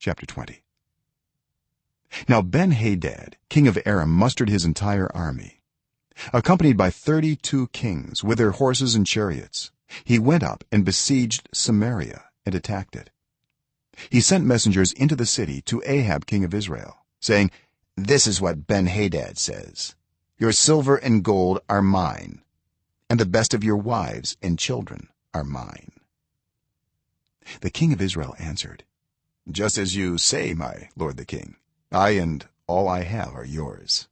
chapter 20. Now Ben-Hadad king of Aram mustered his entire army. Accompanied by 32 kings with their horses and chariots, he went up and besieged Samaria and attacked it. He sent messengers into the city to Ahab king of Israel, saying, "This is what Ben-Hadad says: your silver and gold are mine, and the best of your wives and children are mine." The king of Israel answered, "Just as you say, my lord the king. I and all I have are yours."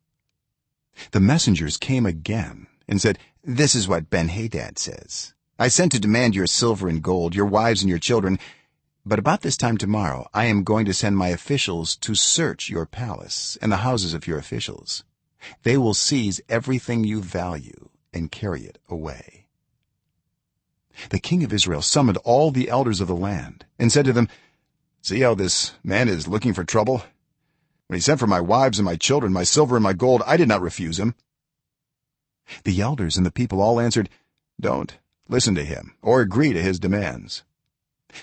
The messengers came again and said, "This is what Ben-Hadad says: I sent to demand your silver and gold, your wives and your children, but about this time tomorrow I am going to send my officials to search your palace and the houses of your officials. They will seize everything you value and carry it away." The king of Israel summoned all the elders of the land and said to them, "See how this man is looking for trouble? When he sent for my wives and my children, my silver and my gold, I did not refuse him." The elders and the people all answered, "Don't listen to him or agree to his demands."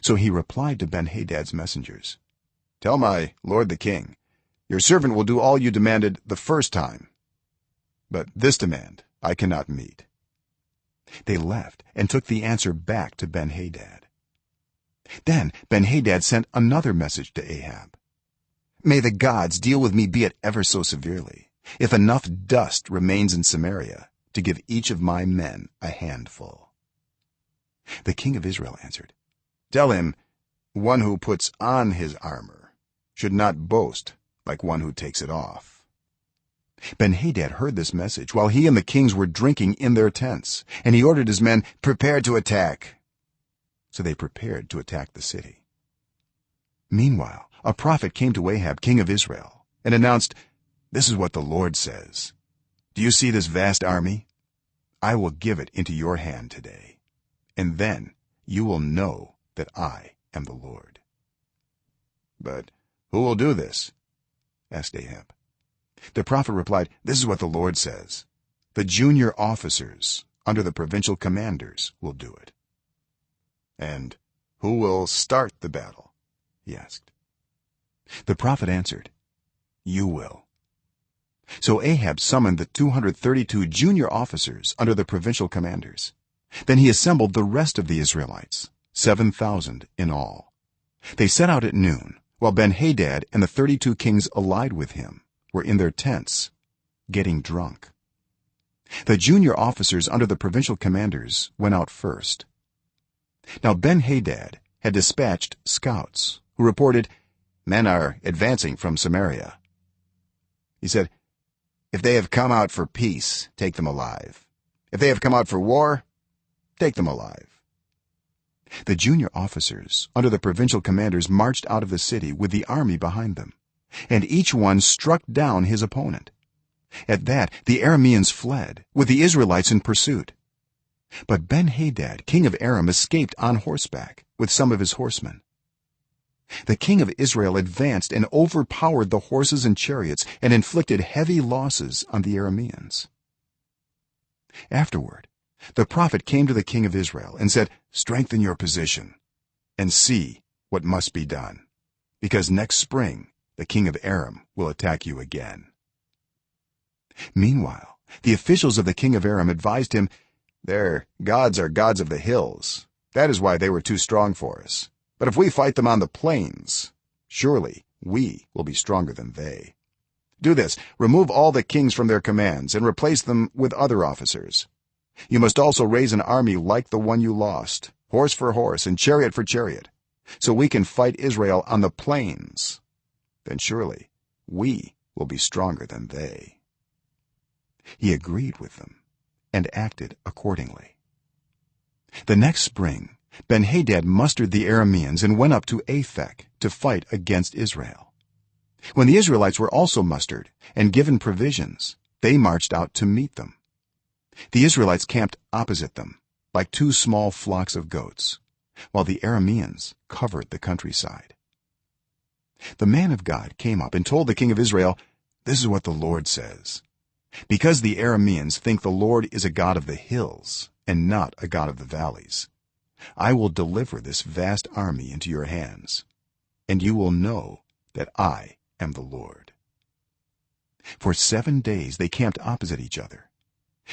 So he replied to Ben-Hadad's messengers, "Tell my lord the king, your servant will do all you demanded the first time, but this demand I cannot meet." They left and took the answer back to Ben-Hadad. Then Ben-Hadad sent another message to Ahab: "May the gods deal with me, be it ever so severely, if enough dust remains in Samaria to give each of my men a handful." The king of Israel answered, "Tell him, one who puts on his armor should not boast like one who takes it off." Ben-Hadad heard this message while he and the kings were drinking in their tents, and he ordered his men, "Prepare to attack." So they prepared to attack the city. Meanwhile a prophet came to Ahab king of Israel and announced, "This is what the Lord says: Do you see this vast army? I will give it into your hand today, and then you will know that I am the Lord." "But who will do this?" asked Ahab. The prophet replied, "This is what the Lord says: the junior officers under the provincial commanders will do it." "And who will start the battle?" he asked. The prophet answered, "You will." So Ahab summoned the 232 junior officers under the provincial commanders. Then he assembled the rest of the Israelites, 7,000 in all. They set out at noon, while Ben-Hadad and the 32 kings allied with him were in their tents getting drunk. The junior officers under the provincial commanders went out first. Now Ben-Hadad had dispatched scouts who reported, "Men are advancing from Samaria." He said, "If they have come out for peace, take them alive. If they have come out for war, take them alive." The junior officers under the provincial commanders marched out of the city with the army behind them, and each one struck down his opponent. At that the Arameans fled, with the Israelites in pursuit. But Ben-Hadad king of Aram escaped on horseback with some of his horsemen. The king of Israel advanced and overpowered the horses and chariots and inflicted heavy losses on the Arameans. Afterward the prophet came to the king of Israel and said, "Strengthen your position and see what must be done, because next spring the king of Aram will attack you again." Meanwhile the officials of the king of Aram advised him, "Their gods are gods of the hills. That is why they were too strong for us. But if we fight them on the plains, surely we will be stronger than they. Do this: remove all the kings from their commands and replace them with other officers. You must also raise an army like the one you lost, horse for horse and chariot for chariot, so we can fight Israel on the plains. Then surely we will be stronger than they." He agreed with them and acted accordingly. The next spring Ben-Hadad mustered the Arameans and went up to Aphek to fight against Israel. When the Israelites were also mustered and given provisions, they marched out to meet them. The Israelites camped opposite them like two small flocks of goats, while the Arameans covered the countryside. The man of God came up and told the king of Israel, "This is what the Lord says: Because the Arameans think the Lord is a god of the hills and not a god of the valleys, I will deliver this vast army into your hands. and you will know that I am the Lord." For 7 days they camped opposite each other,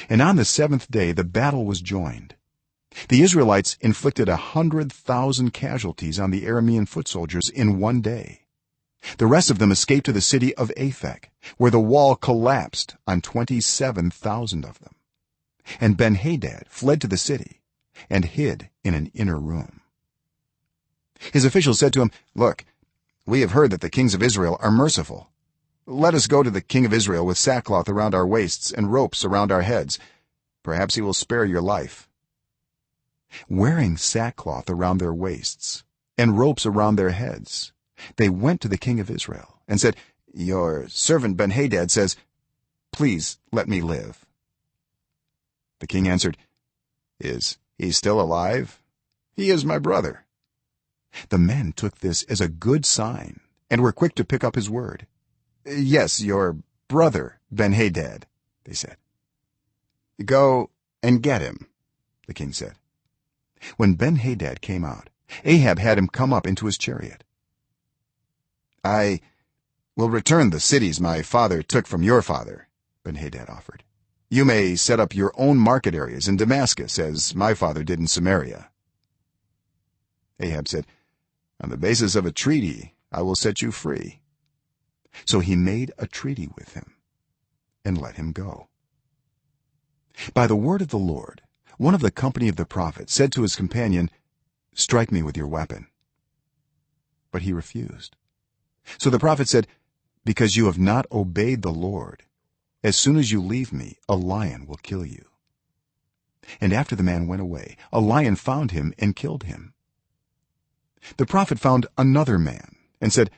and on the 7th day the battle was joined. The Israelites inflicted 100,000 casualties on the Aramean foot soldiers in one day. The rest of them escaped to the city of Aphek, where the wall collapsed on 27,000 of them, and Ben-Hadad fled to the city and hid in an inner room. His officials said to him, "Look, we have heard that the kings of Israel are merciful. Let us go to the king of Israel with sackcloth around our waists and ropes around our heads. Perhaps he will spare your life." Wearing sackcloth around their waists and ropes around their heads, they went to the king of Israel and said, "Your servant Ben-Hadad says, 'Please let me live.'" The king answered, "Is he still alive? He is my brother." The men took this as a good sign and were quick to pick up his word. "Yes, your brother Ben-Hadad," they said. "Go and get him," the king said. When Ben-Hadad came out, Ahab had him come up into his chariot. "I will return the cities my father took from your father," Ben-Hadad offered. "You may set up your own market areas in Damascus, as my father did in Samaria." Ahab said, "On the basis of a treaty I will set you free." So he made a treaty with him and let him go. By the word of the Lord, one of the company of the prophets said to his companion, "Strike me with your weapon." But he refused. So the prophet said, "Because you have not obeyed the Lord, as soon as you leave me, a lion will kill you." And after the man went away, a lion found him and killed him. The prophet found another man and said,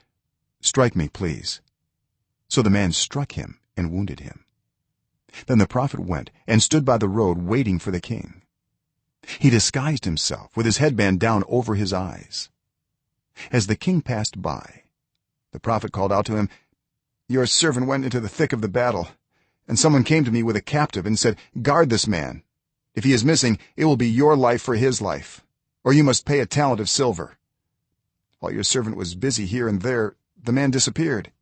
"Strike me, please." So the man struck him and wounded him. Then the prophet went and stood by the road waiting for the king. He disguised himself with his headband down over his eyes. As the king passed by, the prophet called out to him, "Your servant went into the thick of the battle, and someone came to me with a captive and said, 'Guard this man. If he is missing, it will be your life for his life, or you must pay a talent of silver.' While your servant was busy here and there, the man disappeared."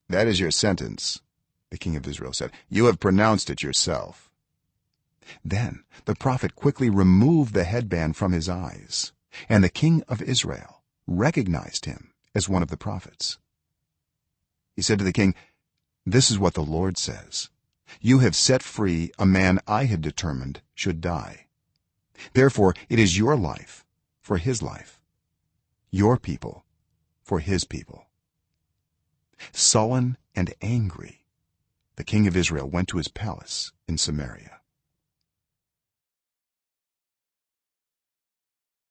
"That is your sentence," the king of Israel said. "You have pronounced it yourself." Then the prophet quickly removed the headband from his eyes, and the king of Israel recognized him as one of the prophets. He said to the king, "This is what the Lord says: You have set free a man I had determined should die. Therefore it is your life for his life, your people for his people." Sullen and angry, the king of Israel went to his palace in Samaria.